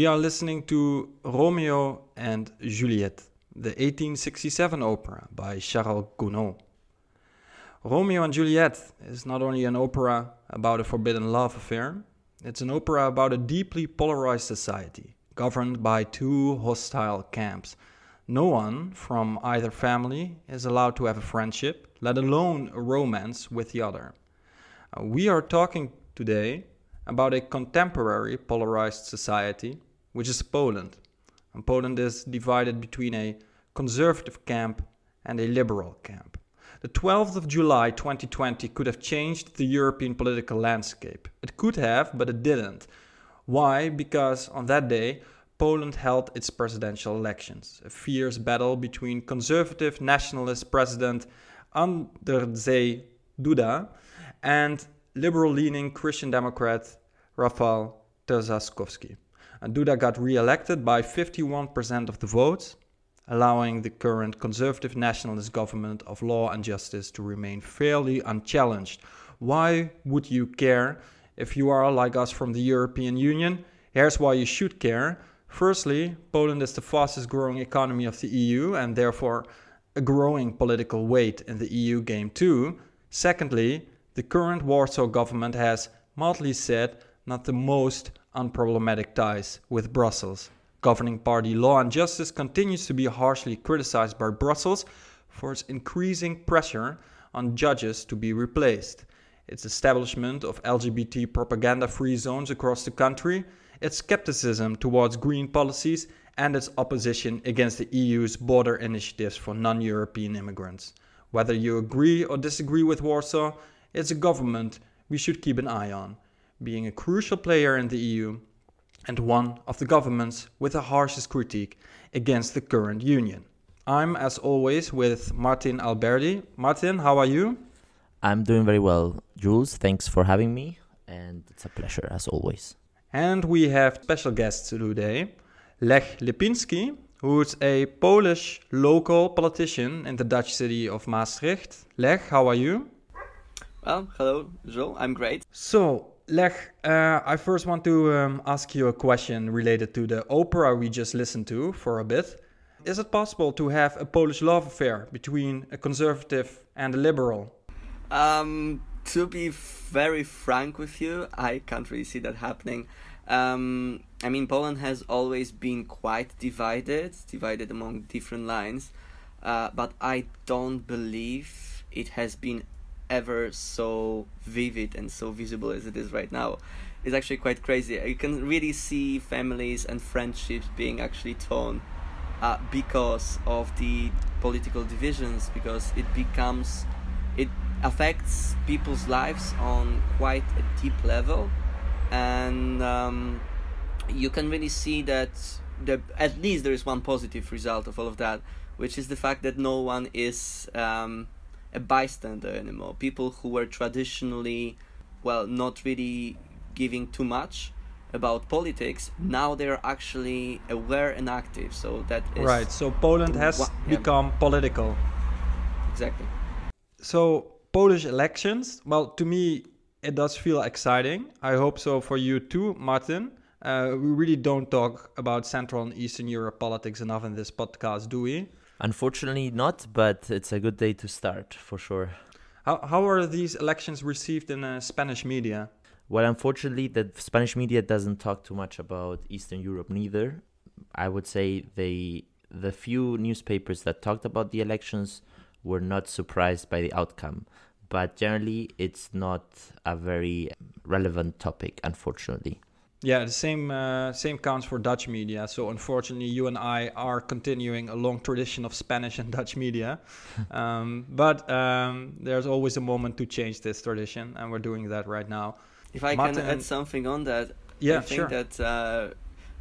We are listening to Romeo and Juliet, the 1867 opera by Charles Gounod. Romeo and Juliet is not only an opera about a forbidden love affair, it's an opera about a deeply polarized society, governed by two hostile camps. No one from either family is allowed to have a friendship, let alone a romance with the other. We are talking today about a contemporary polarized society, which is Poland. And Poland is divided between a conservative camp and a liberal camp. The 12th of July 2020 could have changed the European political landscape. It could have, but it didn't. Why? Because on that day, Poland held its presidential elections. A fierce battle between conservative nationalist president Andrzej Duda and liberal-leaning Christian Democrat Rafał Trzaskowski. And Duda got re-elected by 51% of the votes, allowing the current conservative nationalist government of law and justice to remain fairly unchallenged. Why would you care if you are like us from the European Union? Here's why you should care. Firstly, Poland is the fastest growing economy of the EU and therefore a growing political weight in the EU game too. Secondly, the current Warsaw government has, mildly said, not the most unproblematic ties with Brussels. Governing party Law and Justice continues to be harshly criticized by Brussels for its increasing pressure on judges to be replaced, its establishment of LGBT propaganda-free zones across the country, its skepticism towards green policies, and its opposition against the EU's border initiatives for non-European immigrants. Whether you agree or disagree with Warsaw, it's a government we should keep an eye on, being a crucial player in the EU and one of the governments with the harshest critique against the current union. I'm, as always, with Martin Alberti. Martin, how are you? I'm doing very well, Jules. Thanks for having me, and it's a pleasure, as always. And we have special guests today, Lech Lipiński, who's a Polish local politician in the Dutch city of Maastricht. Lech, how are you? Well, hello, Jules. I'm great. So, Lech, I first want to ask you a question related to the opera we just listened to for a bit. Is it possible to have a Polish love affair between a conservative and a liberal? To be very frank with you, I can't really see that happening. Poland has always been quite divided among different lines, but I don't believe it has been ever so vivid and so visible as it is right now. It's actually quite crazy. You can really see families and friendships being actually torn because of the political divisions, because it affects people's lives on quite a deep level, and you can really see that at least there is one positive result of all of that, which is the fact that no one is a bystander anymore. People who were traditionally, not really giving too much about politics, now they're actually aware and active. So that is right. So Poland has become political. Exactly. So Polish elections, well, to me, it does feel exciting. I hope so for you too, Martin. We really don't talk about Central and Eastern Europe politics enough in this podcast, do we? Unfortunately not, but it's a good day to start, for sure. How are these elections received in Spanish media? Well, unfortunately, the Spanish media doesn't talk too much about Eastern Europe neither. I would say the few newspapers that talked about the elections were not surprised by the outcome. But generally, it's not a very relevant topic, unfortunately. Yeah, the same counts for Dutch media. So unfortunately, you and I are continuing a long tradition of Spanish and Dutch media. But there's always a moment to change this tradition, and we're doing that right now. If I can add something on that, yeah, I think sure. that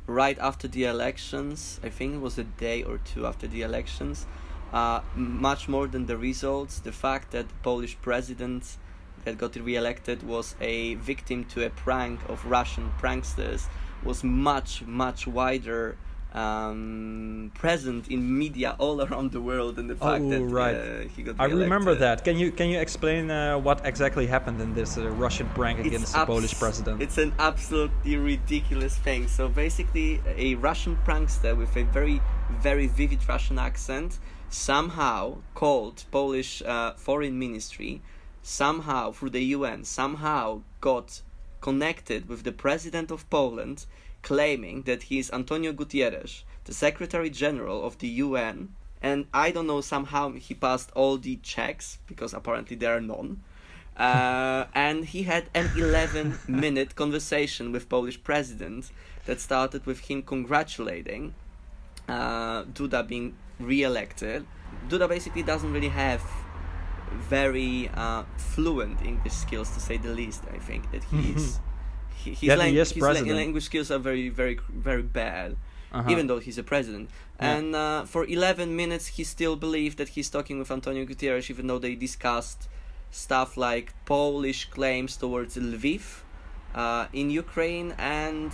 right after the elections, I think it was a day or two after the elections, much more than the results, the fact that the Polish president that got re-elected was a victim to a prank of Russian pranksters was much wider present in media all around the world, and the fact that he got I re-elected. remember that. Can you explain what exactly happened in this Russian prank against the Polish president? It's an absolutely ridiculous thing. So basically, a Russian prankster with a very, very vivid Russian accent somehow called Polish foreign ministry, somehow through the UN, somehow got connected with the president of Poland, claiming that he is Antonio Guterres, the Secretary General of the UN, and I don't know, somehow he passed all the checks, because apparently there are none, and he had an 11-minute conversation with Polish president that started with him congratulating Duda being re-elected. Duda basically doesn't really have very fluent English skills, to say the least. I think that his language skills are very, very, very bad, even though he's a president. Yeah. And for 11 minutes, he still believed that he's talking with Antonio Guterres, even though they discussed stuff like Polish claims towards Lviv in Ukraine and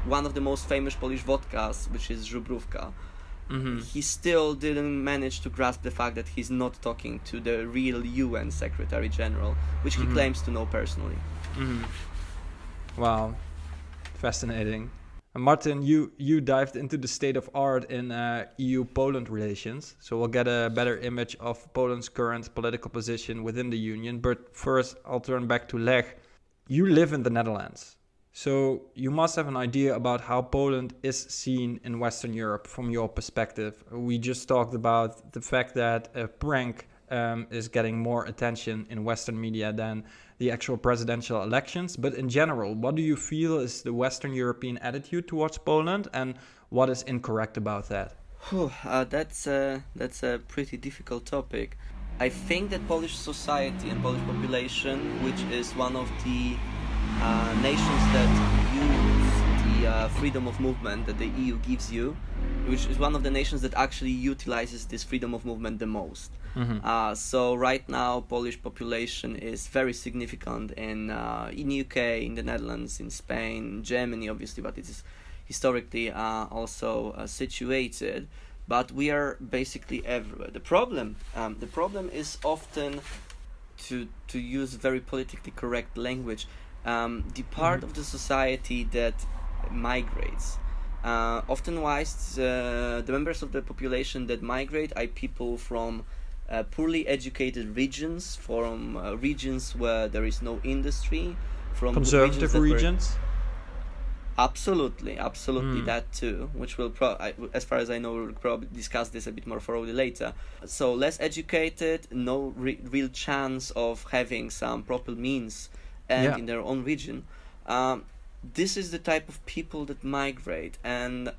one of the most famous Polish vodkas, which is Żubrówka. He still didn't manage to grasp the fact that he's not talking to the real UN Secretary General, which he claims to know personally. Wow, fascinating. And Martin, you dived into the state of art in EU-Poland relations, so we'll get a better image of Poland's current political position within the Union. But first, I'll turn back to Lech. You live in the Netherlands, so you must have an idea about how Poland is seen in Western Europe from your perspective. We just talked about the fact that a prank is getting more attention in Western media than the actual presidential elections. But in general, what do you feel is the Western European attitude towards Poland, and what is incorrect about that? That's a pretty difficult topic. I think that Polish society and Polish population, which is one of the nations that use the freedom of movement that the EU gives you, which is one of the nations that actually utilizes this freedom of movement the most. So right now, Polish population is very significant in UK, in the Netherlands, in Spain, Germany, obviously, but it is historically also situated. But we are basically everywhere. The problem is often, to use very politically correct language, the part of the society that migrates. Often wise, the members of the population that migrate are people from poorly educated regions, from regions where there is no industry, from conservative regions. Absolutely, that too, which we'll as far as I know, we'll probably discuss this a bit more thoroughly later. So less educated, no real chance of having some proper means and in their own region. This is the type of people that migrate, and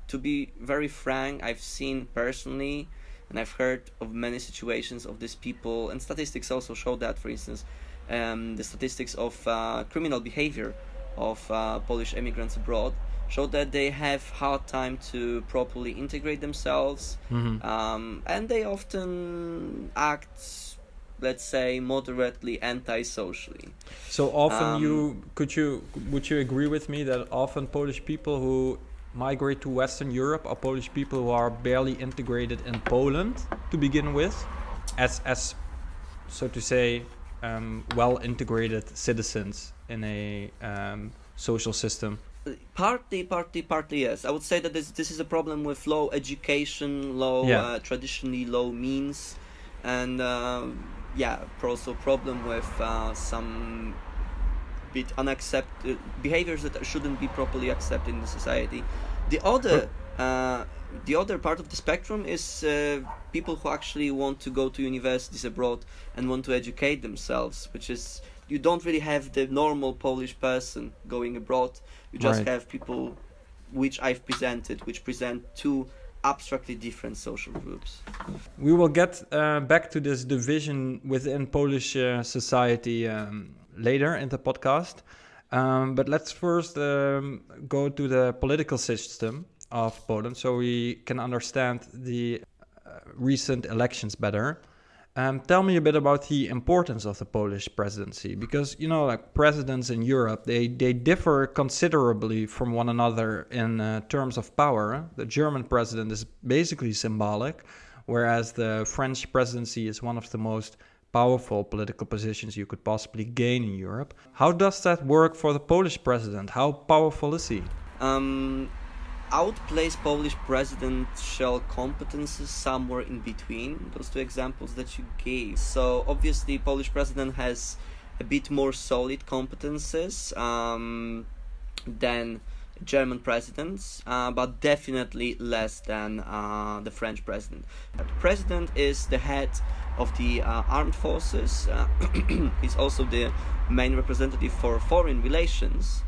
to be very frank, I've seen personally, and I've heard of many situations of these people, and statistics also show that. For instance, the statistics of criminal behavior of Polish immigrants abroad show that they have hard time to properly integrate themselves, and they often act, let's say, moderately anti-socially. So often would you agree with me that often Polish people who migrate to Western Europe are Polish people who are barely integrated in Poland to begin with, as so to say, well integrated citizens in a social system? Partly yes. I would say that this is a problem with low education, traditionally low means, and also problem with some bit unaccepted behaviors that shouldn't be properly accepted in the society. The other part of the spectrum is people who actually want to go to universities abroad and want to educate themselves, which is, you don't really have the normal Polish person going abroad. You just have people which I've presented, which present two abstractly different social groups. We will get back to this division within Polish society later in the podcast. But let's first go to the political system of Poland so we can understand the recent elections better. Tell me a bit about the importance of the Polish presidency, because, you know, like presidents in Europe, they differ considerably from one another in terms of power. The German president is basically symbolic, whereas the French presidency is one of the most powerful political positions you could possibly gain in Europe. How does that work for the Polish president? How powerful is he? I would place Polish presidential competences somewhere in between those two examples that you gave. So obviously Polish president has a bit more solid competences than German presidents, but definitely less than the French president. The president is the head of the armed forces. He's also the main representative for foreign relations.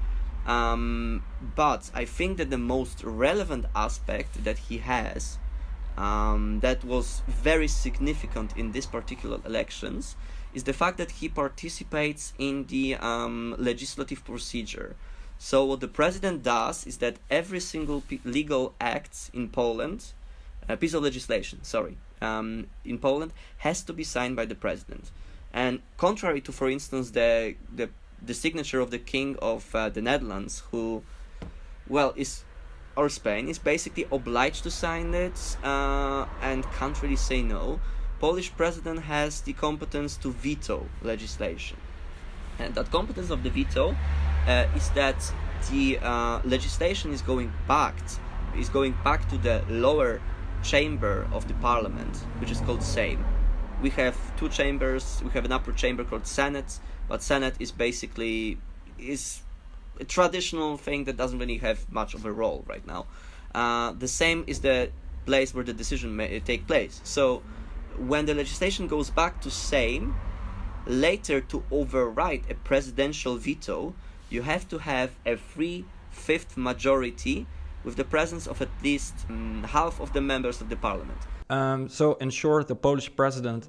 But I think that the most relevant aspect that he has, that was very significant in this particular elections, is the fact that he participates in the legislative procedure. So what the president does is that every single legal act in Poland, piece of legislation, in Poland, has to be signed by the president. And contrary to, for instance, the signature of the king of the Netherlands, who, well, or Spain, is basically obliged to sign it and can't really say no. Polish president has the competence to veto legislation. And that competence of the veto is that the legislation is going back to the lower chamber of the parliament, which is called Sejm. We have two chambers. We have an upper chamber called Senate, but Senate is basically a traditional thing that doesn't really have much of a role right now. The same is the place where the decision may take place. So when the legislation goes back to Sejm, later to override a presidential veto, you have to have a 3/5 majority with the presence of at least half of the members of the parliament. So in short, the Polish president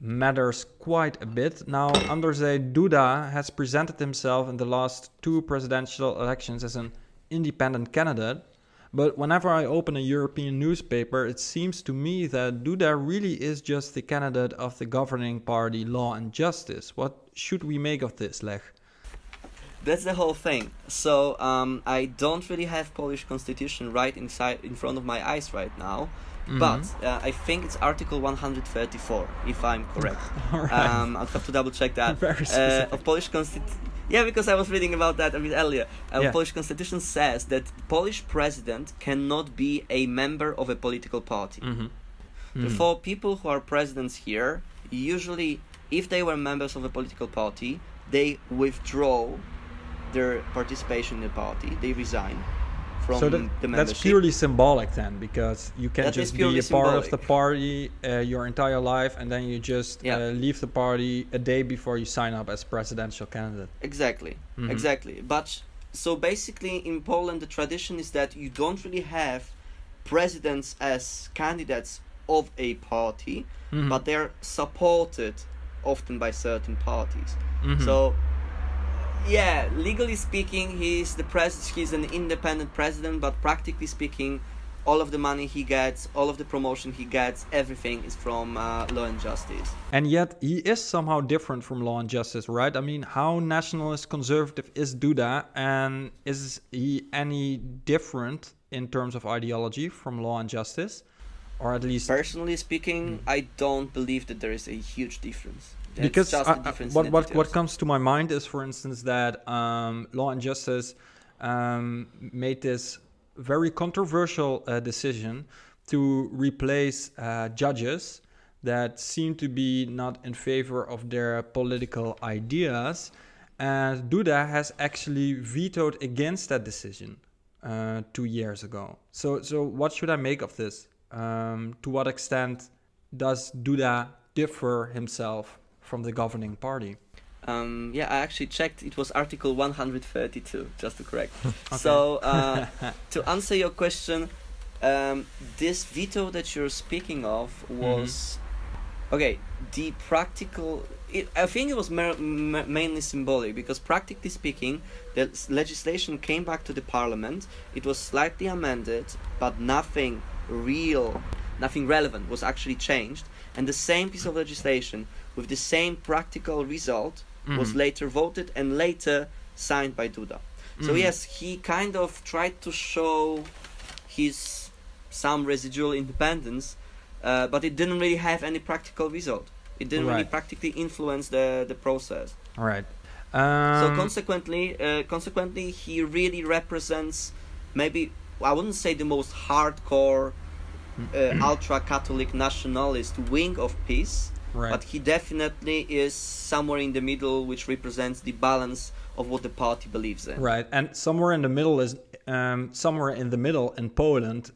matters quite a bit. Now, Andrzej Duda has presented himself in the last two presidential elections as an independent candidate. But whenever I open a European newspaper, it seems to me that Duda really is just the candidate of the governing party Law and Justice. What should we make of this, Lech? That's the whole thing. So I don't really have Polish constitution right in front of my eyes right now. Mm-hmm. But I think it's Article 134, if I'm correct. Right. I'll have to double check that. Very specific. Of Polish constitution. Yeah, because I was reading about that a bit earlier. Polish constitution says that Polish president cannot be a member of a political party. Mm-hmm. Therefore, people who are presidents here, usually, if they were members of a political party, they withdraw their participation in the party. They resign from the membership. That's purely symbolic then, because you can just be a part of the party your entire life, and then you just leave the party a day before you sign up as presidential candidate. Exactly, exactly. But so basically in Poland the tradition is that you don't really have presidents as candidates of a party, but they're supported often by certain parties. So yeah, legally speaking, he's an independent president, but practically speaking, all of the money he gets, all of the promotion he gets, everything is from Law and Justice. And yet he is somehow different from Law and Justice, right? I mean, how nationalist conservative is Duda, and is he any different in terms of ideology from Law and Justice? Or at least... Personally speaking, I don't believe that there is a huge difference. Because what comes to my mind is, for instance, that Law and Justice made this very controversial decision to replace judges that seem to be not in favor of their political ideas. And Duda has actually vetoed against that decision 2 years ago. So what should I make of this? To what extent does Duda differ himself from the governing party? I actually checked. It was Article 132, just to correct. Okay. So, to answer your question, this veto that you're speaking of was... Okay, the practical... I think it was mainly symbolic, because practically speaking, the legislation came back to the parliament, it was slightly amended, but nothing real, nothing relevant was actually changed, and the same piece of legislation with the same practical result was later voted and later signed by Duda. So yes, he kind of tried to show his some residual independence, but it didn't really have any practical result. It didn't really practically influence the process. Right. So consequently, he really represents maybe, I wouldn't say the most hardcore ultra-Catholic nationalist wing of peace, but he definitely is somewhere in the middle, which represents the balance of what the party believes in. Right, and somewhere in the middle is somewhere in the middle in Poland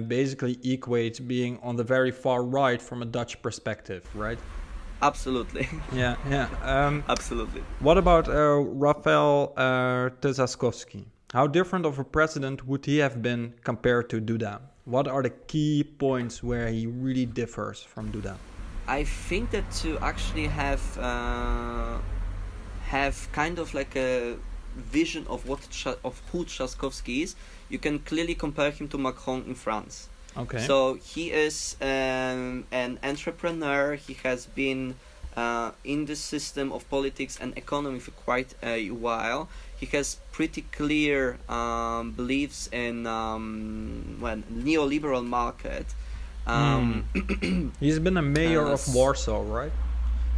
basically equates being on the very far right from a Dutch perspective, right? Absolutely. Yeah. Absolutely. What about Rafał Trzaskowski? How different of a president would he have been compared to Duda? What are the key points where he really differs from Duda? I think that to actually have kind of like a vision of who Trzaskowski is, you can clearly compare him to Macron in France. Okay. So he is an entrepreneur. He has been in the system of politics and economy for quite a while. He has pretty clear beliefs in neoliberal market. He's been a mayor of Warsaw, right?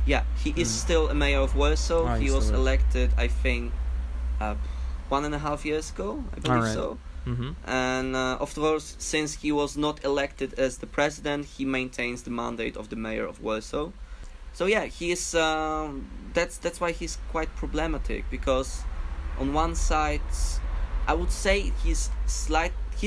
Yeah, he is still a mayor of Warsaw. He was elected, I think, 1.5 years ago, I believe so. And of course, since he was not elected as the president, he maintains the mandate of the mayor of Warsaw. So yeah, he is. That's why he's quite problematic, because on one side, I would say he's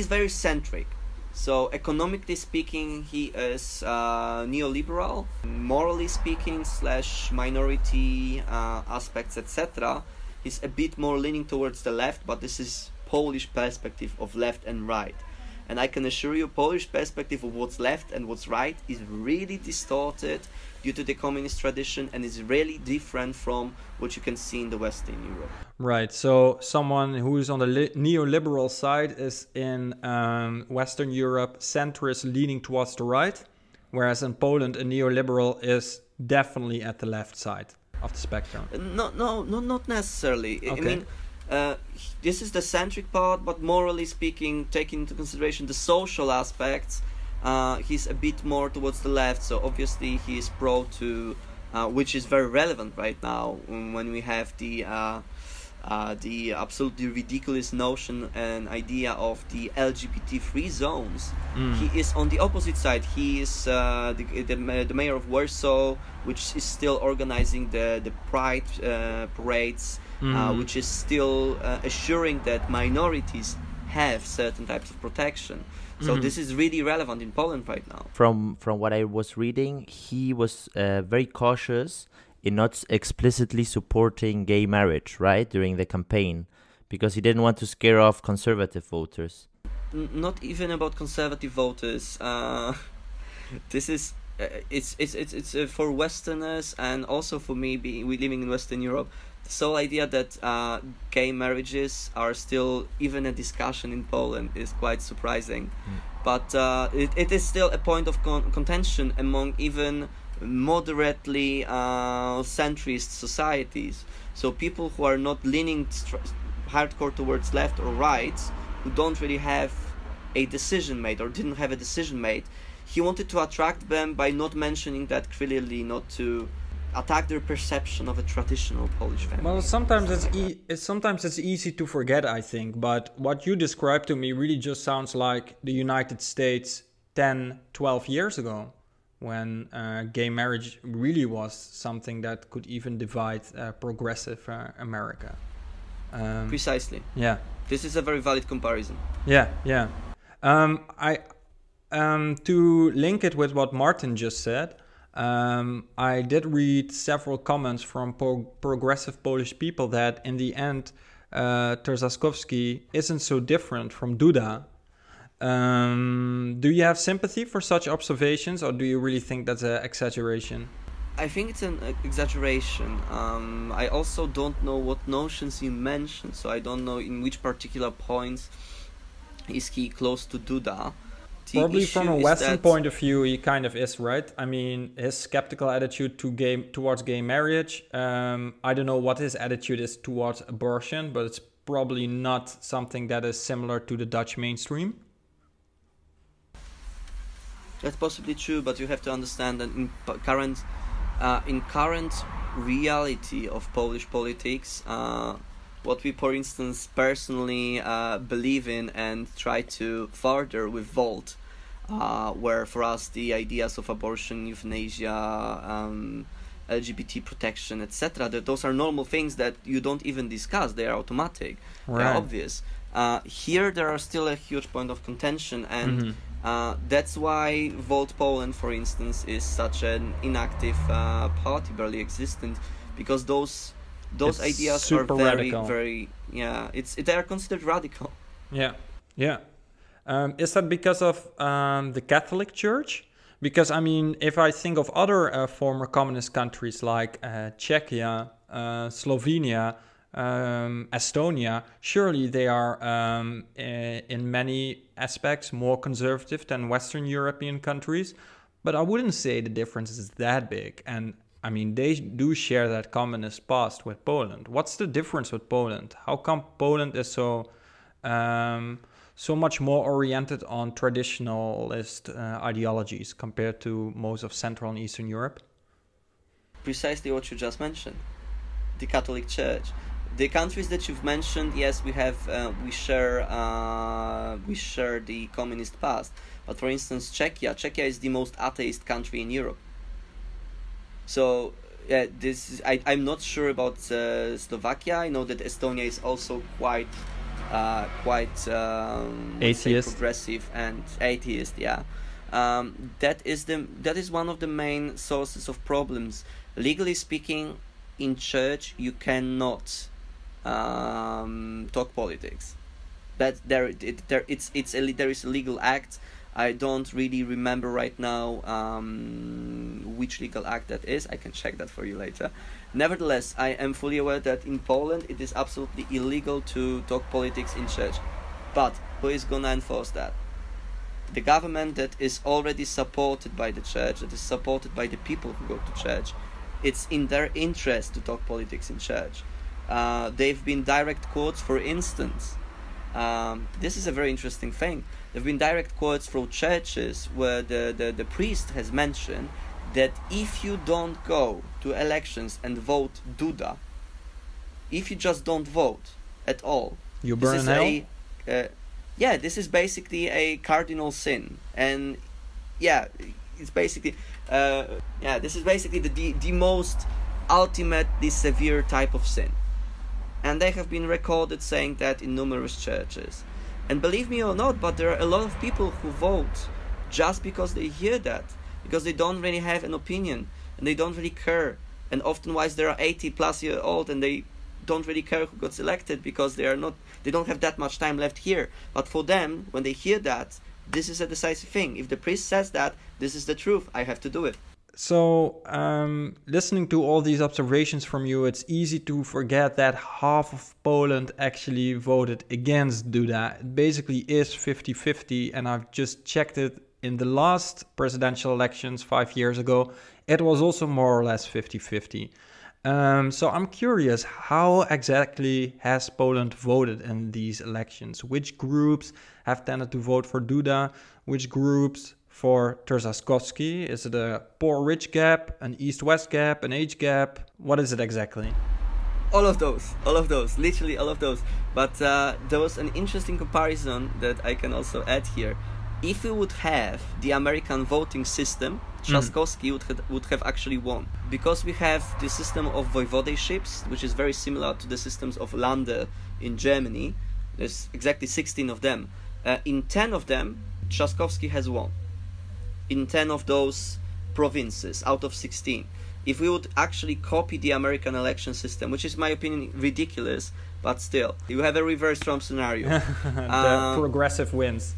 very centric. So economically speaking, he is neoliberal. Morally speaking, / minority aspects, etc., he's a bit more leaning towards the left, but this is Polish perspective of left and right. And I can assure you, Polish perspective of what's left and what's right is really distorted due to the communist tradition, and is really different from what you can see in the Western Europe. Right, so someone who is on the neoliberal side is in Western Europe centrist, leaning towards the right, whereas in Poland a neoliberal is definitely at the left side of the spectrum. No, not necessarily. Okay. I mean, this is the centric part, but morally speaking, taking into consideration the social aspects, he's a bit more towards the left. So obviously he is pro to, which is very relevant right now when we have the absolutely ridiculous notion and idea of the LGBT-free zones. He is on the opposite side. He is the mayor of Warsaw, which is still organizing the pride parades, which is still assuring that minorities have certain types of protection. So this is really relevant in Poland right now. From what I was reading, he was very cautious in not explicitly supporting gay marriage, right, during the campaign, because he didn't want to scare off conservative voters. Not even about conservative voters. This is it's for Westerners, and also for me, we living in Western Europe. This whole idea that gay marriages are still even a discussion in Poland is quite surprising. But it is still a point of contention among even moderately centrist societies. So people who are not leaning hardcore towards left or right, who don't really have a decision made or didn't have a decision made, he wanted to attract them by not mentioning that clearly, not to attack their perception of a traditional Polish family. Well, sometimes it's easy to forget, I think, but what you described to me really just sounds like the United States 10, 12 years ago, when gay marriage really was something that could even divide progressive America. Precisely. Yeah. This is a very valid comparison. Yeah. To link it with what Martin just said, I did read several comments from progressive Polish people that in the end Trzaskowski isn't so different from Duda. Do you have sympathy for such observations, or do you really think that's an exaggeration? I think it's an exaggeration. I also don't know what notions you mentioned, so I don't know in which particular points is he close to Duda. Probably from a issue is Western that- point of view, he kind of is, right? I mean, his skeptical attitude towards gay marriage. I don't know what his attitude is towards abortion, but it's probably not something that is similar to the Dutch mainstream. That's possibly true, but you have to understand that in current reality of Polish politics, what we, for instance, personally believe in and try to further with Volt, where for us the ideas of abortion, euthanasia, LGBT protection, etc., those are normal things that you don't even discuss. They are automatic. They Right. are obvious. Here there are still a huge point of contention, and that's why Volt Poland, for instance, is such an inactive party, barely existent, because those It's ideas are super very, radical. very, they are considered radical. Yeah, yeah. Is that because of the Catholic Church? Because, I mean, if I think of other former communist countries like Czechia, Slovenia, Estonia, surely they are in many aspects more conservative than Western European countries. But I wouldn't say the difference is that big. And I mean, they do share that communist past with Poland. What's the difference with Poland? How come Poland is so much more oriented on traditionalist ideologies compared to most of Central and Eastern Europe? Precisely what you just mentioned, the Catholic Church. The countries that you've mentioned, yes, we share the communist past. But for instance, Czechia is the most atheist country in Europe. So I'm not sure about Slovakia. I know that Estonia is also quite atheist, progressive and atheist. Yeah, that is one of the main sources of problems. Legally speaking, in church you cannot talk politics. That there is a legal act. I don't really remember right now which legal act that is. I can check that for you later. Nevertheless, I am fully aware that in Poland it is absolutely illegal to talk politics in church. But who is gonna enforce that? The government that is already supported by the church, that is supported by the people who go to church. It's in their interest to talk politics in church. They've been direct quotes, for instance. This is a very interesting thing. There have been direct quotes from churches where the priest has mentioned that if you don't go to elections and vote Duda, if you just don't vote at all, you burn in hell? This is basically a cardinal sin. And it's basically this is basically the most ultimately severe type of sin. And they have been recorded saying that in numerous churches. And believe me or not, but there are a lot of people who vote just because they hear that, because they don't really have an opinion and they don't really care. And often wise they are 80+ year old and they don't really care who gets elected because they don't have that much time left here. But for them, when they hear that, this is a decisive thing. If the priest says that, this is the truth, I have to do it. So, listening to all these observations from you, it's easy to forget that half of Poland actually voted against Duda. It basically is 50-50, and I've just checked it in the last presidential elections 5 years ago. It was also more or less 50-50. So I'm curious, how exactly has Poland voted in these elections? Which groups have tended to vote for Duda? Which groups for Trzaskowski? Is it a poor-rich gap, an east-west gap, an age gap? What is it exactly? All of those, literally all of those. But there was an interesting comparison that I can also add here. If we would have the American voting system, Trzaskowski would have actually won. Because we have the system of voivodeships, which is very similar to the systems of Länder in Germany. There's exactly 16 of them. In 10 of them, Trzaskowski has won. In 10 of those provinces out of 16. If we would actually copy the American election system, which is, in my opinion, ridiculous, but still, you have a reverse Trump scenario. The progressive wins.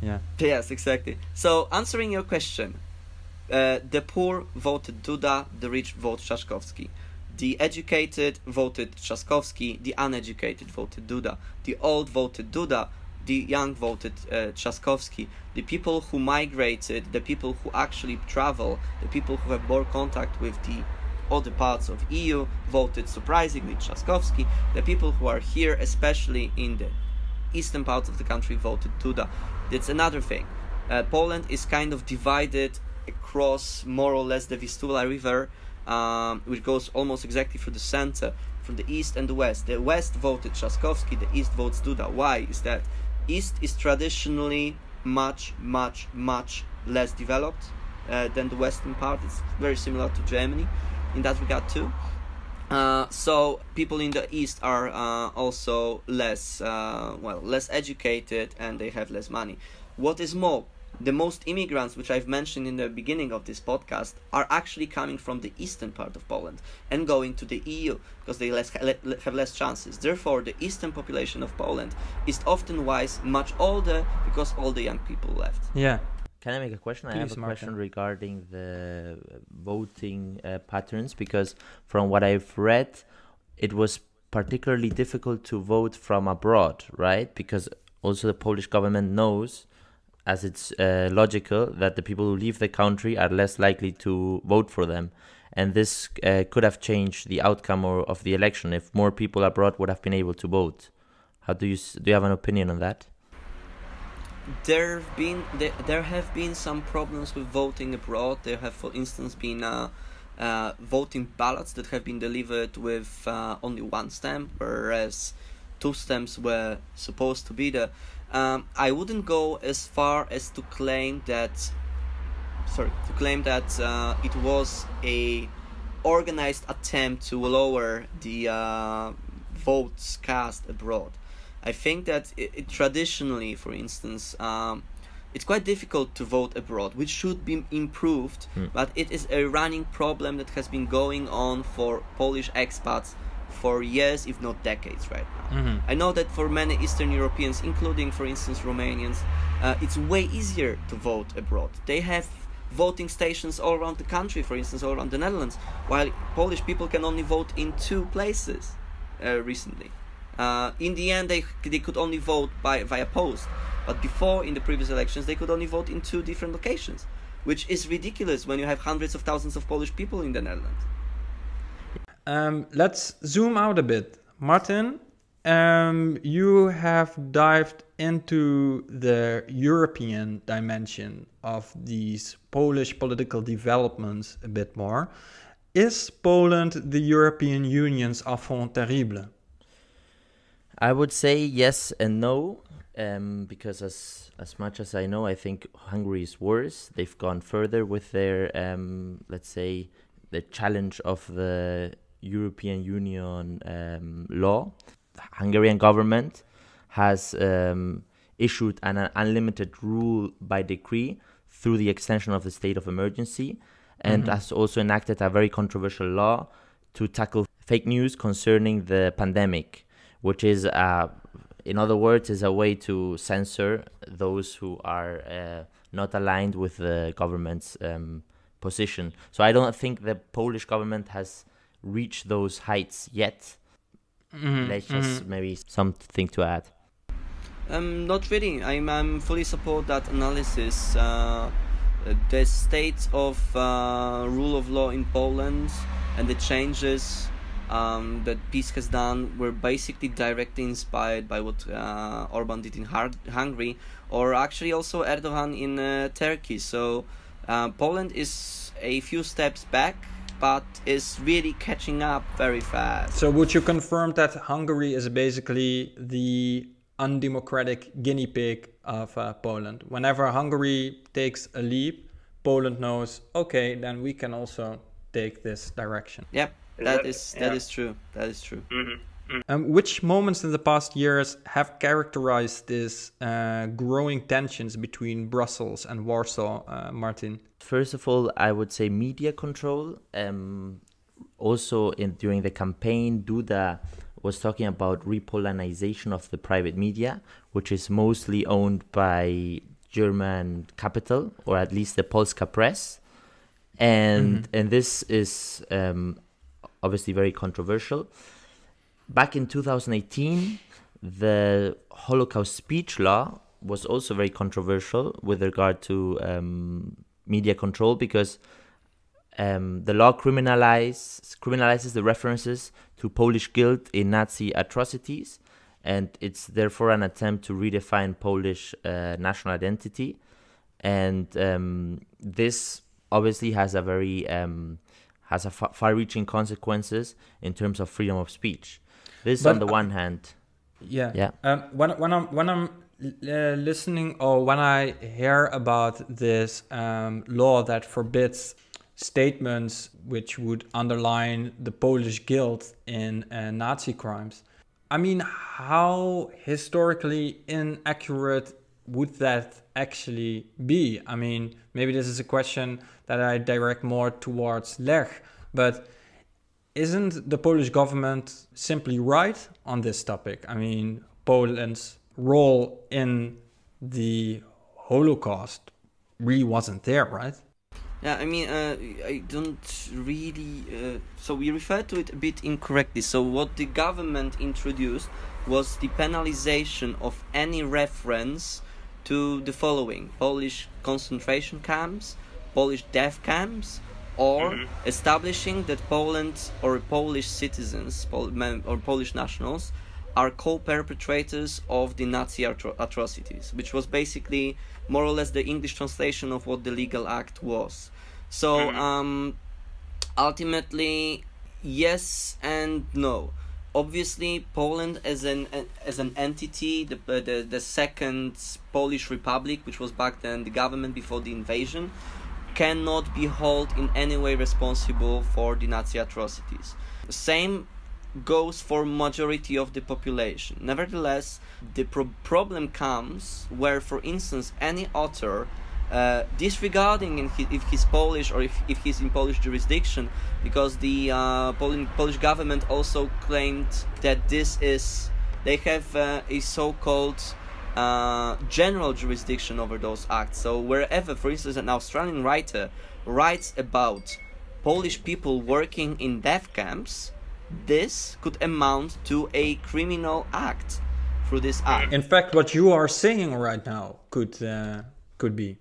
Yeah. Yes, exactly. So, answering your question, the poor voted Duda, the rich voted Trzaskowski. The educated voted Trzaskowski, the uneducated voted Duda. The old voted Duda, the young voted Trzaskowski. The people who migrated, the people who actually travel, the people who have more contact with the other parts of EU voted surprisingly Trzaskowski. The people who are here, especially in the eastern part of the country, voted Duda. That's another thing. Poland is kind of divided across more or less the Vistula River, which goes almost exactly through the center, from the east and the west. The west voted Trzaskowski, the east votes Duda. Why is that? East is traditionally much less developed than the western part. It's very similar to Germany in that regard too. So people in the east are also less educated, and they have less money. What is more, the most immigrants, which I've mentioned in the beginning of this podcast, are actually coming from the eastern part of Poland and going to the EU because they have less chances. Therefore, the eastern population of Poland is often-wise much older because all the young people left. Yeah. Can I make a question? Please, I have a Martin. question regarding the voting patterns, because from what I've read, it was particularly difficult to vote from abroad, right? Because also the Polish government knows, as it's logical, that the people who leave the country are less likely to vote for them. And this could have changed the outcome of the election if more people abroad would have been able to vote. How do you have an opinion on that? There have been some problems with voting abroad. There have, for instance, been voting ballots that have been delivered with only one stamp, whereas 2 stamps were supposed to be there. I wouldn't go as far as to claim that it was a organized attempt to lower the votes cast abroad. I think that it traditionally, for instance, it's quite difficult to vote abroad, which should be improved, but it is a running problem that has been going on for Polish expats for years, if not decades right now. Mm-hmm. I know that for many Eastern Europeans, including, for instance, Romanians, it's way easier to vote abroad. They have voting stations all around the country, for instance, all around the Netherlands, while Polish people can only vote in 2 places recently. In the end, they could only vote via post, but before, in the previous elections, they could only vote in 2 different locations, which is ridiculous when you have hundreds of thousands of Polish people in the Netherlands. Let's zoom out a bit. Martin, you have dived into the European dimension of these Polish political developments a bit more. Is Poland the European Union's enfant terrible? I would say yes and no, because as much as I know, I think Hungary is worse. They've gone further with their, let's say, the challenge of the European Union law. The Hungarian government has issued an unlimited rule by decree through the extension of the state of emergency, and has also enacted a very controversial law to tackle fake news concerning the pandemic, which is, in other words, is a way to censor those who are not aligned with the government's position. So I don't think the Polish government has reached those heights yet. Let's just maybe something to add. Not really. I'm fully support that analysis. The state of rule of law in Poland and the changes that PiS has done were basically directly inspired by what Orban did in Hungary, or actually also Erdogan in Turkey. So Poland is a few steps back, but is really catching up very fast. So would you confirm that Hungary is basically the undemocratic guinea pig of Poland? Whenever Hungary takes a leap, Poland knows, okay, then we can also take this direction. Yep, that is true. That is true. Which moments in the past years have characterized this growing tensions between Brussels and Warsaw, Martin? First of all, I would say media control. Also, during the campaign, Duda was talking about repolonization of the private media, which is mostly owned by German capital, or at least the Polska press. And this is obviously very controversial. Back in 2018, The Holocaust speech law was also very controversial with regard to media control, because the law criminalizes the references to Polish guilt in Nazi atrocities, and it's therefore an attempt to redefine Polish national identity. And this obviously has a very far-reaching consequences in terms of freedom of speech. This, on the one hand. Yeah. When I'm listening, or when I hear about this law that forbids statements which would underline the Polish guilt in Nazi crimes, I mean, how historically inaccurate would that actually be? I mean, maybe this is a question that I direct more towards Lech, but isn't the Polish government simply right on this topic? I mean, Poland's role in the Holocaust really wasn't there, right? Yeah, I mean, I don't really... so we referred to it a bit incorrectly. So what the government introduced was the penalization of any reference to the following: Polish concentration camps, Polish death camps, or establishing that Poland or Polish citizens or Polish nationals are co-perpetrators of the Nazi atrocities, which was basically more or less the English translation of what the legal act was. So ultimately, yes and no. Obviously, Poland as an entity, the second Polish Republic, which was back then the government before the invasion, cannot be held in any way responsible for the Nazi atrocities. The same goes for majority of the population. Nevertheless, the problem comes where, for instance, any author disregarding if he's Polish or if he's in Polish jurisdiction, because the Polish government also claimed that they have a so-called general jurisdiction over those acts. So wherever, for instance, an Australian writer writes about Polish people working in death camps, this could amount to a criminal act through this act. In fact, what you are saying right now could be.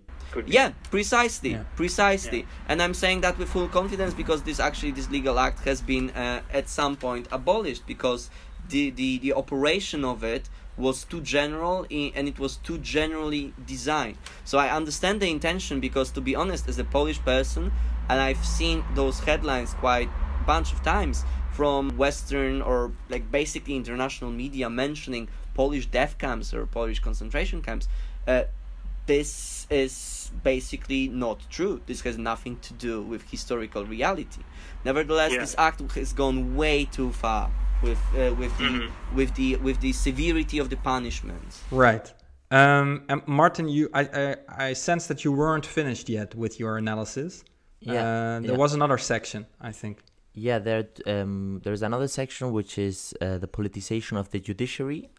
Yeah, precisely. And I'm saying that with full confidence, because this legal act has been at some point abolished, because the operation of it was too general and it was too generally designed. So I understand the intention, because, to be honest, as a Polish person, and I've seen those headlines quite a bunch of times from Western or like basically international media mentioning Polish death camps or Polish concentration camps, this is basically not true. This has nothing to do with historical reality. Nevertheless, this act has gone way too far with the severity of the punishments. Right. And Martin, I sense that you weren't finished yet with your analysis. There was another section, I think. Yeah, there's another section which is the politicization of the judiciary,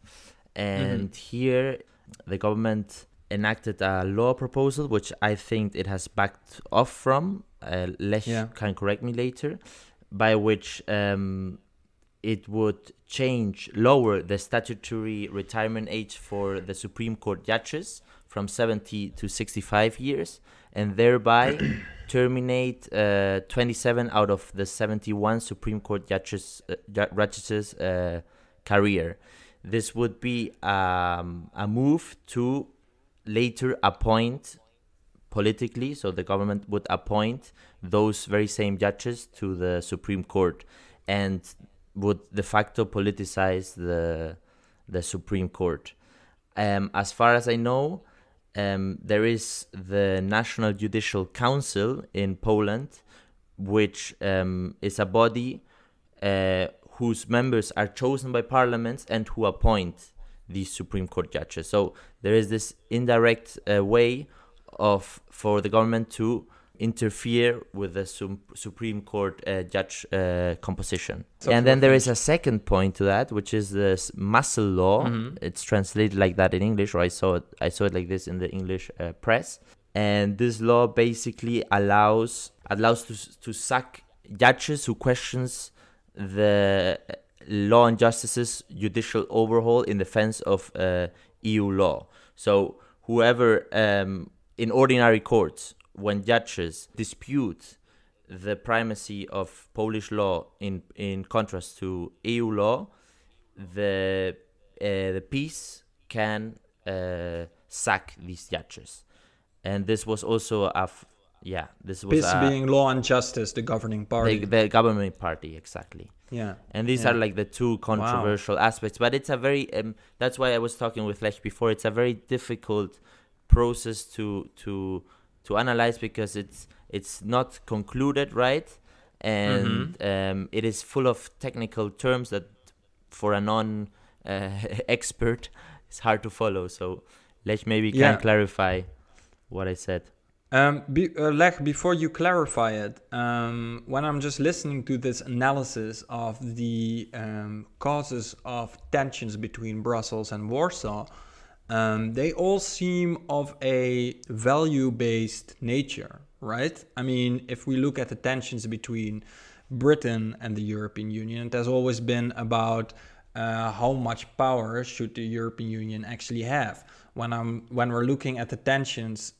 and here the government enacted a law proposal which I think it has backed off from. Lech can correct me later, by which it would lower the statutory retirement age for the Supreme Court judges from 70 to 65 years, and thereby terminate 27 out of the 71 Supreme Court judges' career. This would be a move to later appoint politically, so the government would appoint those very same judges to the Supreme Court, and would de facto politicize the Supreme Court. As far as I know, there is the National Judicial Council in Poland, which is a body whose members are chosen by parliaments and who appoint these Supreme Court judges. So there is this indirect way for the government to interfere with the Supreme Court judge composition. And then there is a second point to that, which is this muscle law. It's translated like that in English, or I saw it like this in the English press. And this law basically allows to sack judges who questions the Law and Justice's judicial overhaul in defense of EU law. So whoever, in ordinary courts, when judges dispute the primacy of Polish law in contrast to EU law, the peace can sack these judges. And this was also PiS being Law and Justice, the governing party. The governing party, exactly. Yeah. And these are like the two controversial aspects. But it's a very, that's why I was talking with Lech before, it's a very difficult process to analyze, because it's not concluded, right? And it is full of technical terms that for a non-expert, it's hard to follow. So Lech maybe can clarify what I said. Lech, before you clarify it, when I'm just listening to this analysis of the causes of tensions between Brussels and Warsaw, they all seem of a value-based nature, right? I mean, if we look at the tensions between Britain and the European Union, it has always been about how much power should the European Union actually have. When we're looking at the tensions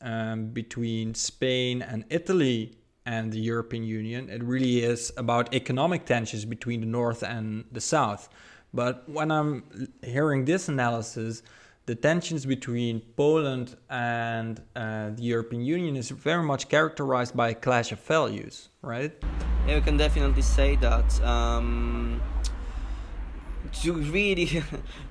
between Spain and Italy and the European Union, it really is about economic tensions between the North and the South. But when I'm hearing this analysis, the tensions between Poland and the European Union is very much characterized by a clash of values, right? Yeah, you can definitely say that. To really,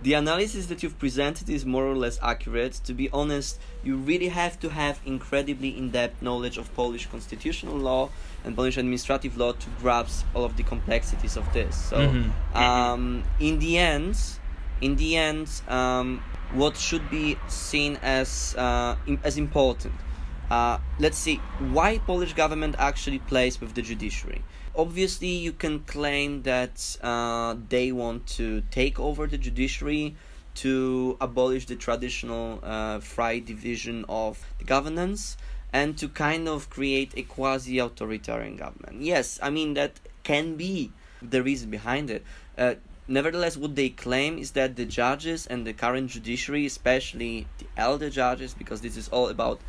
the analysis that you've presented is more or less accurate. To be honest, you really have to have incredibly in-depth knowledge of Polish constitutional law and Polish administrative law to grasp all of the complexities of this. So, in the end, what should be seen as important? Let's see why Polish government actually plays with the judiciary. Obviously, you can claim that they want to take over the judiciary to abolish the traditional free division of the governance and to kind of create a quasi-authoritarian government. Yes, I mean, that can be the reason behind it. Nevertheless, what they claim is that the judges and the current judiciary, especially the elder judges, because this is all about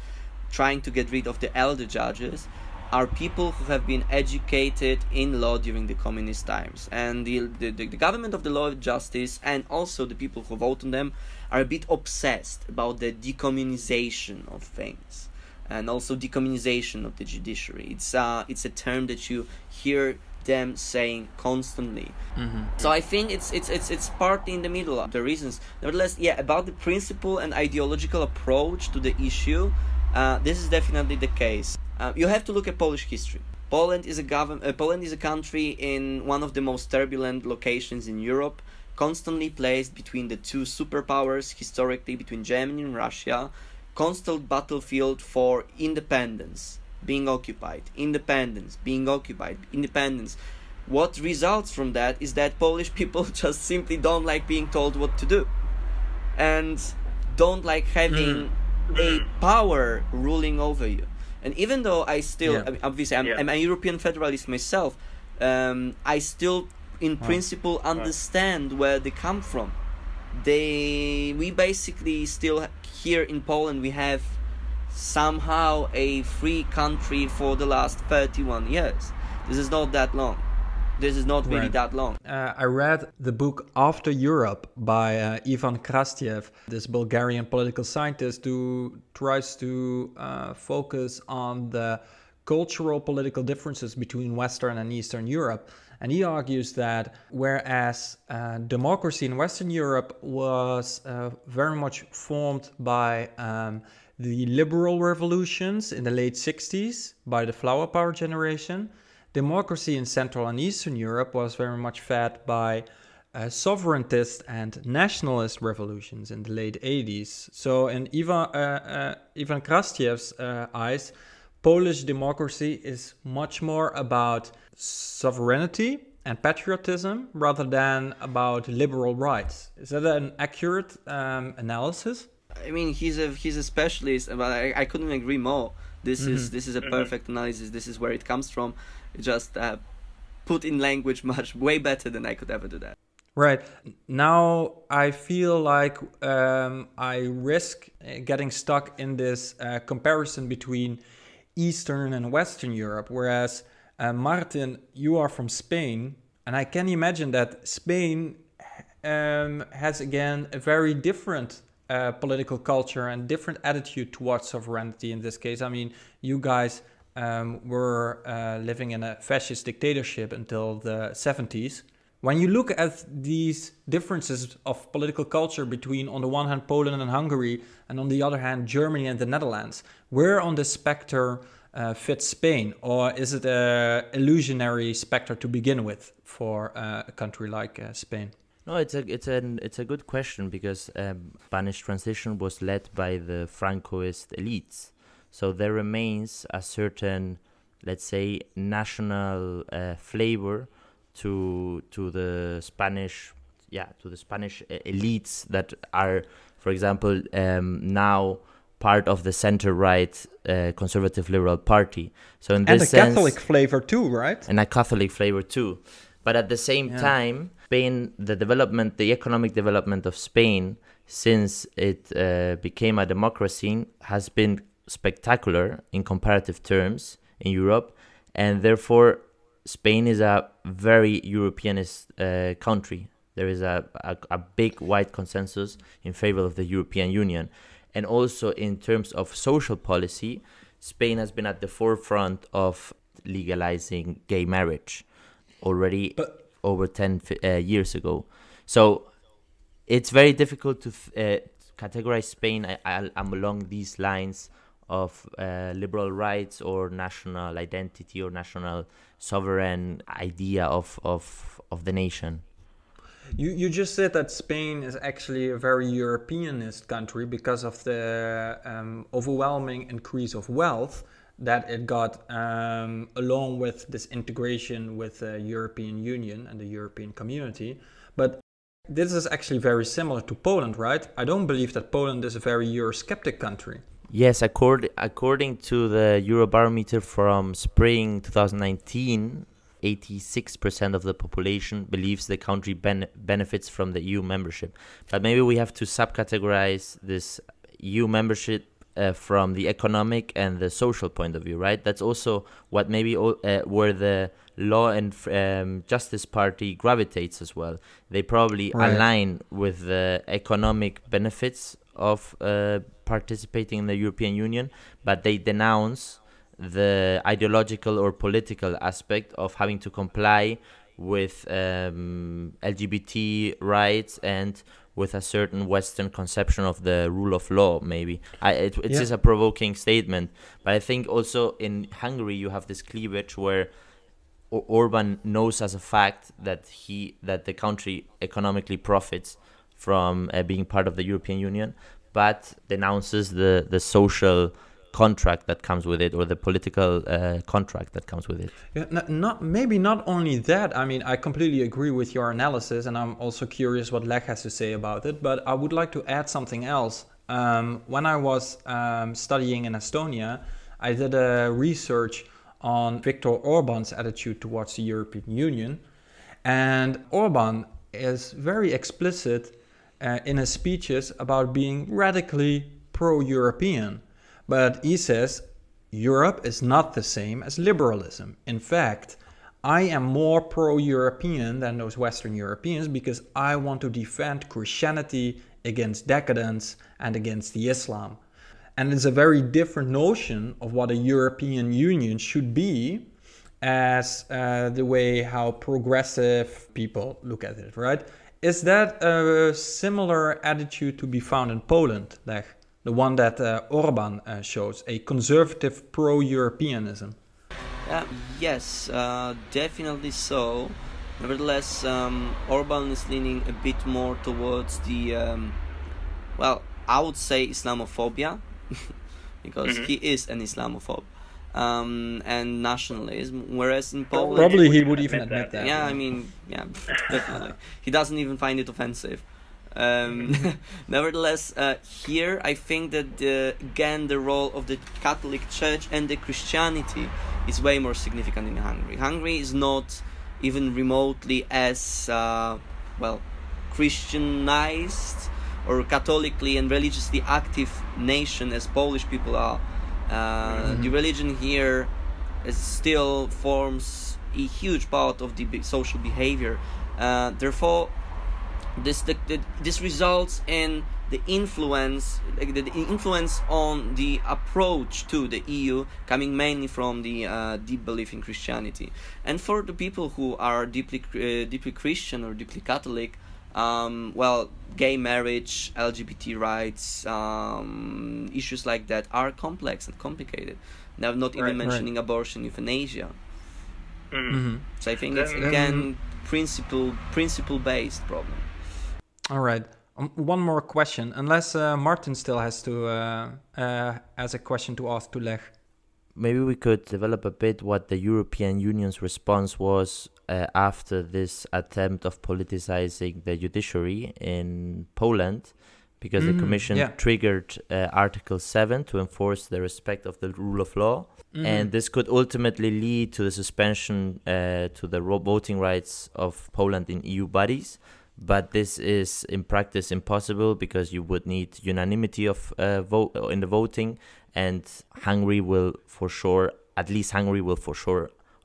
trying to get rid of the elder judges, are people who have been educated in law during the communist times. And the government of the law of justice and also the people who vote on them are a bit obsessed about the decommunization of things and also decommunization of the judiciary. It's a term that you hear them saying constantly. So I think it's partly in the middle of the reasons. Nevertheless, about the principle and ideological approach to the issue, this is definitely the case. You have to look at Polish history. Poland is a country in one of the most turbulent locations in Europe, constantly placed between the two superpowers historically, between Germany and Russia, constant battlefield for independence, being occupied, independence, being occupied, independence. What results from that is that Polish people just simply don't like being told what to do and don't like having a power ruling over you. And even though I still, obviously, I'm a European federalist myself, I still, in principle, understand where they come from. We basically still, here in Poland, we have somehow a free country for the last 31 years. This is not that long. This is not really that long. I read the book After Europe by Ivan Krastiev, this Bulgarian political scientist who tries to focus on the cultural political differences between Western and Eastern Europe. And he argues that whereas democracy in Western Europe was very much formed by the liberal revolutions in the late 60s, by the flower power generation, democracy in Central and Eastern Europe was very much fed by sovereigntist and nationalist revolutions in the late 80s. So in Ivan Krastiev's eyes, Polish democracy is much more about sovereignty and patriotism rather than about liberal rights. Is that an accurate analysis? I mean, he's a specialist, but I couldn't agree more. This is a perfect analysis. This is where it comes from. Just put in language way better than I could ever do that. Right. Now I feel like I risk getting stuck in this comparison between Eastern and Western Europe, whereas Martin, you are from Spain, and I can imagine that Spain has again a very different political culture and different attitude towards sovereignty in this case. I mean, you guys were living in a fascist dictatorship until the 70s. When you look at these differences of political culture between, on the one hand, Poland and Hungary, and on the other hand, Germany and the Netherlands, where on the spectre fits Spain? Or is it an illusionary spectre to begin with for a country like Spain? No, it's a good question, because Spanish transition was led by the Francoist elites, so there remains a certain, let's say, national flavor to the Spanish elites that are, for example, now part of the center-right conservative liberal party. So in this sense, Catholic flavor too, right? And a Catholic flavor too. But at the same time, Spain, the economic development of Spain since it became a democracy has been spectacular in comparative terms in Europe, and therefore Spain is a very Europeanist country. There is a big wide consensus in favor of the European Union. And also in terms of social policy, Spain has been at the forefront of legalizing gay marriage already over 10 years ago. So it's very difficult to categorize Spain along these lines of liberal rights or national identity or national sovereign idea of the nation. You just said that Spain is actually a very Europeanist country because of the overwhelming increase of wealth that it got along with this integration with the European Union and the European community. But this is actually very similar to Poland, right? I don't believe that Poland is a very Eurosceptic country. Yes, according to the Eurobarometer from spring 2019, 86% of the population believes the country benefits from the EU membership. But maybe we have to subcategorize this EU membership from the economic and the social point of view, right? That's also what maybe where the Law and Justice Party gravitates as well. They probably align with the economic benefits of participating in the European Union, but they denounce the ideological or political aspect of having to comply with LGBT rights and with a certain Western conception of the rule of law, maybe. It's just a provoking statement. But I think also in Hungary you have this cleavage where Orban knows as a fact that the country economically profits from being part of the European Union, but denounces the social contract that comes with it, or the political contract that comes with it. Yeah, not only that. I mean, I completely agree with your analysis, and I'm also curious what Lech has to say about it. But I would like to add something else. When I was studying in Estonia, I did a research on Viktor Orban's attitude towards the European Union, and Orban is very explicit in his speeches about being radically pro-European. But he says, Europe is not the same as liberalism. In fact, I am more pro-European than those Western Europeans because I want to defend Christianity against decadence and against the Islam. And it's a very different notion of what a European Union should be as the way how progressive people look at it, right? Is that a similar attitude to be found in Poland, Lech? The one that Orban shows, a conservative pro-Europeanism? Yes, definitely so. Nevertheless, Orban is leaning a bit more towards the, I would say Islamophobia, because he is an Islamophobe, and nationalism, whereas in Poland... Probably he would even admit that. Yeah, I mean, yeah, definitely. He doesn't even find it offensive. Nevertheless, here I think that again the role of the Catholic Church and the Christianity is way more significant in Hungary. Hungary is not even remotely as well, Christianized or Catholically and religiously active nation as Polish people are. The religion here still forms a huge part of the social behavior. Therefore, this results in the influence on the approach to the EU coming mainly from the deep belief in Christianity. And for the people who are deeply Christian or deeply Catholic, well, gay marriage, LGBT rights, issues like that are complex and complicated. Now, not even mentioning abortion, euthanasia. So I think it's again principle-based problem. All right. One more question, unless Martin still has a question to ask to Lech. Maybe we could develop a bit what the European Union's response was after this attempt of politicizing the judiciary in Poland, because the Commission triggered Article 7 to enforce the respect of the rule of law. And this could ultimately lead to the suspension to the voting rights of Poland in EU bodies. But this is in practice impossible because you would need unanimity of vote in the voting, and Hungary will for sure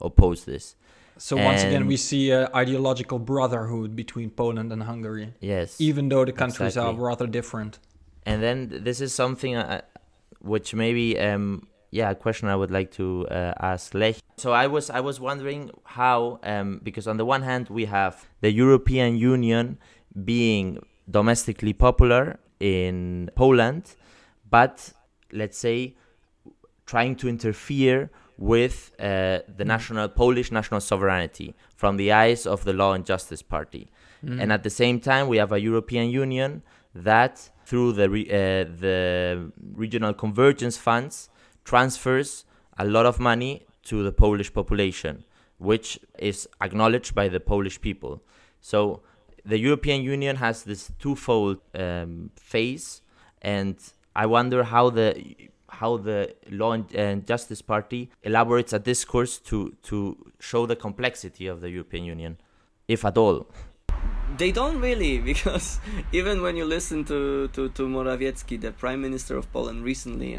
oppose this. So once again, we see an ideological brotherhood between Poland and Hungary. Yes, even though the countries are rather different. And then this is something which maybe a question I would like to ask Lech. So I was wondering how, because on the one hand we have the European Union being domestically popular in Poland, but let's say trying to interfere with the Polish national sovereignty from the eyes of the Law and Justice Party. And at the same time we have a European Union that through the regional convergence funds transfers a lot of money to the Polish population, which is acknowledged by the Polish people. So the European Union has this twofold phase, and I wonder how the Law and Justice Party elaborates a discourse to show the complexity of the European Union, if at all. They don't really, because even when you listen to Morawiecki, the Prime Minister of Poland recently,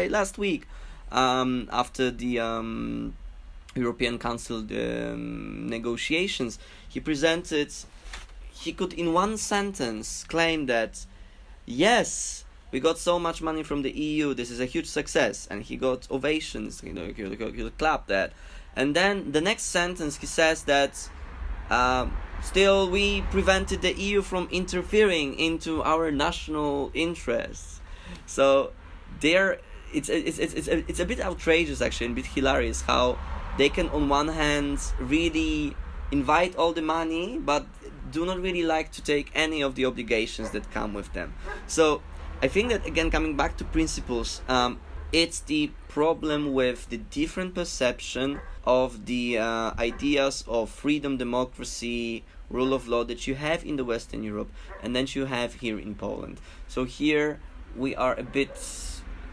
last week, after the European Council negotiations, he could in one sentence claim that, yes, we got so much money from the EU, this is a huge success, and he got ovations, he clapped that. And then the next sentence he says that still we prevented the EU from interfering into our national interests. So it's a bit outrageous actually, and a bit hilarious how they can on one hand really invite all the money but do not really like to take any of the obligations that come with them. So I think that, again, coming back to principles, it's the problem with the different perception of the ideas of freedom, democracy, rule of law that you have in the Western Europe and that you have here in Poland. So here we are a bit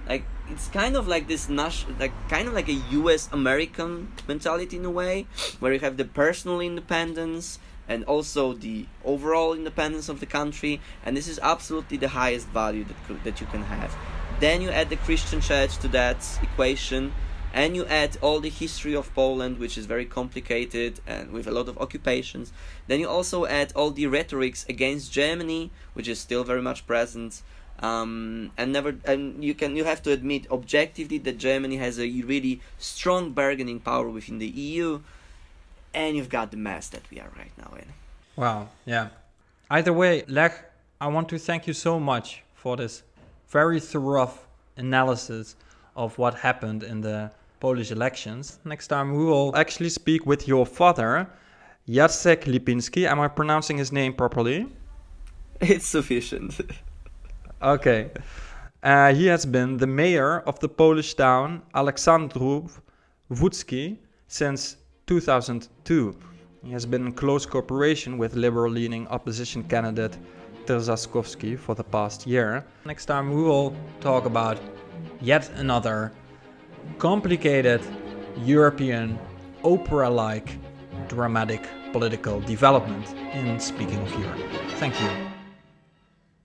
like, it's kind of like this kind of like a US American mentality in a way, where you have the personal independence and also the overall independence of the country, and this is absolutely the highest value that you can have. Then you add the Christian church to that equation, and you add all the history of Poland, which is very complicated and with a lot of occupations. Then you also add all the rhetorics against Germany, which is still very much present. And you have to admit objectively that Germany has a really strong bargaining power within the EU, and you've got the mess that we are right now in. Wow, yeah. Either way, Lech, I want to thank you so much for this very thorough analysis of what happened in the Polish elections. Next time we will actually speak with your father, Lech Lipiński. Am I pronouncing his name properly? It's sufficient. Okay. He has been the mayor of the Polish town Aleksandrów Łódzki since 2002. He has been in close cooperation with liberal-leaning opposition candidate Trzaskowski for the past year. Next time we will talk about yet another complicated European opera-like dramatic political development in Speaking of Europe. Thank you.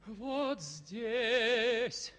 Вот здесь